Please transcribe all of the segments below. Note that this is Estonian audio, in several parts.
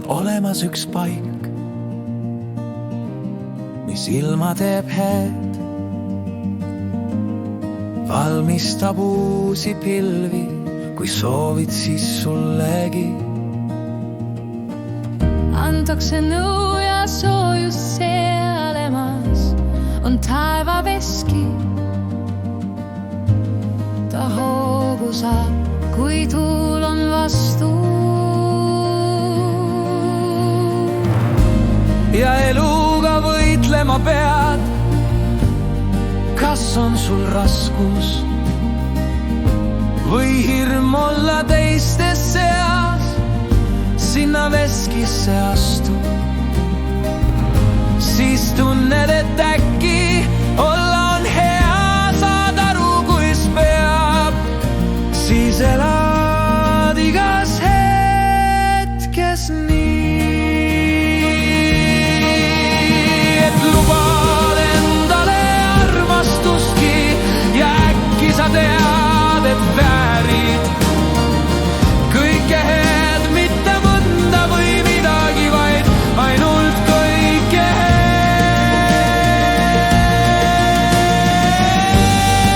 olemas üks paik, mis ilma teeb head, valmistab uusi pilvi, kui soovid, siis sullegi antakse nõu ja soojus seal emas on taevaveski. Ta hoogu saab, kui tuul on vastu. Ja eluga võitlema pead, kas on sul raskus või hirm olla teiste seas, sinna veskisse astu. Siis tunned, et äkki olla on hea, saad aru, kuis peab. Siis elad igas hetkes nii, et lubad endale armastustki ja äkki sa tead, et väärid kõike head, mitte mõnda või midagi, vaid ainult kõike head.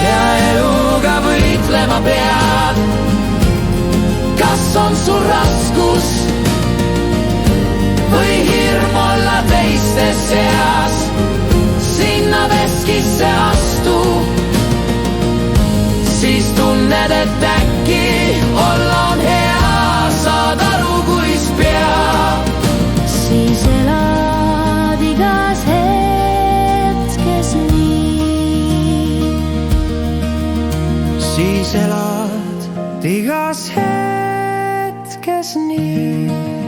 Ja eluga võitlema pead, kas on sul raskus või hirm olla teiste seas, sinna veskisse astu. Siis tunned, et äkki olla on hea, saad aru, kuis peab. Siis elad igas hetkes nii. Siis elad igas hetkes nii.